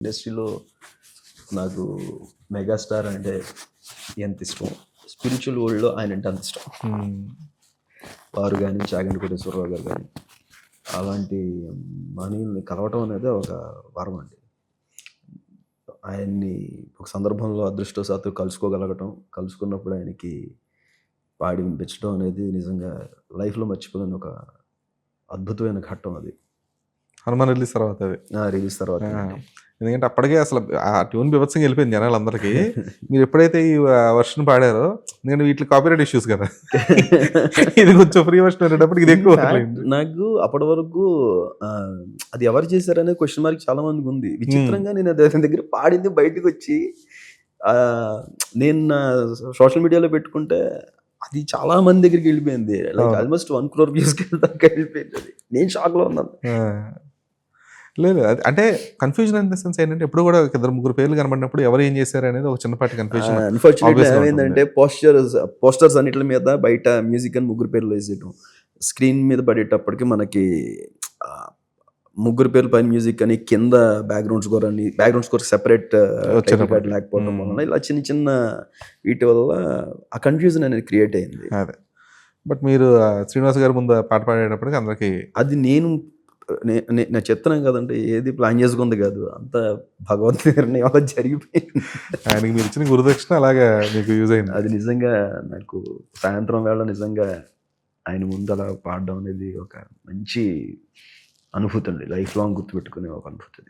ఇండస్ట్రీలో నాకు మెగాస్టార్ అంటే ఎంత ఇష్టం, స్పిరిచువల్ వరల్డ్లో ఆయన అంటే అంత ఇష్టం. వారు కానీ చాగంటి కోటేశ్వరరావు గారు కానీ అలాంటి మహనీయుల్ని కలవటం అనేది ఒక వరం అండి. ఆయన్ని ఒక సందర్భంలో అదృష్టవశాత్తు కలుసుకున్నప్పుడు ఆయనకి పాడి వినిపించడం అనేది నిజంగా లైఫ్లో మర్చిపోలేని ఒక అద్భుతమైన ఘట్టం అది. హనుమాన్ రిలీజ్ తర్వాత అది రిలీజ్ తర్వాత ఎందుకంటే అప్పటికే అసలు ఆ ట్యూన్ బీభత్సంగా వెళ్ళిపోయింది జనాలందరికీ. మీరు ఎప్పుడైతే ఈ వర్షన్ పాడారో, నేను వీటికి కాపీరైట్ ఇష్యూస్ కదా, ఇది కొంచెం ఫ్రీ వర్షన్ అనేటప్పుడు ఇది ఎక్కువ నాకు అప్పటి వరకు అది ఎవరు చేశారనే క్వశ్చన్ మార్క్ చాలా మందికి ఉంది. విచిత్రంగా నేను అతని దగ్గర పాడింది బయటకు వచ్చి నేను నా సోషల్ మీడియాలో పెట్టుకుంటే అది చాలా మంది దగ్గరికి వెళ్ళిపోయింది. లైక్ ఆల్మోస్ట్ 1 crore వ్యూస్కి వెళ్ళిపోయింది. అది నేను షాక్లో ఉన్నాను. లేదు అది అంటే కన్ఫ్యూజన్ ఇన్ ద సెన్స్ ఏంటంటే, ఎప్పుడు కూడా 2-3 పేర్లు కనబడినప్పుడు ఎవరు ఏం చేశారు అనేది ఒక చిన్నపాటి కన్ఫ్యూజన్. అన్ఫార్చునేట్లీ ఏమైందంటే పోస్టర్స్ అన్నిటి మీద బయట మ్యూజిక్ అని 3 పేర్లు వేసేయటం, స్క్రీన్ మీద పడేటప్పటికి మనకి 3 పేర్లు పైన మ్యూజిక్ అని, కింద బ్యాక్గ్రౌండ్ స్కోర్ సెపరేట్ లేకపోవడం వలన ఇలా చిన్న చిన్న వీటి వల్ల ఆ కన్ఫ్యూజన్ అనేది క్రియేట్ అయింది. అదే బట్ మీరు శ్రీనివాస్ గారి ముందు పాట పాడేటప్పటికి అందరికి అది నేను చెప్తున్నాను కదంటే, ఏది ప్లాన్ చేసుకుంది కాదు, అంత భగవంతు నిర్ణయం అలా జరిగిపోయింది. ఆయనకి మీరు ఇచ్చిన గురుదక్షిణ అలాగా మీకు యూజ్ అయింది. అది నిజంగా నాకు సాయంత్రం వేళ నిజంగా ఆయన ముందు అలా పాడడం అనేది ఒక మంచి అనుభూతి అండి, లైఫ్ లాంగ్ గుర్తుపెట్టుకునే ఒక అనుభూతి.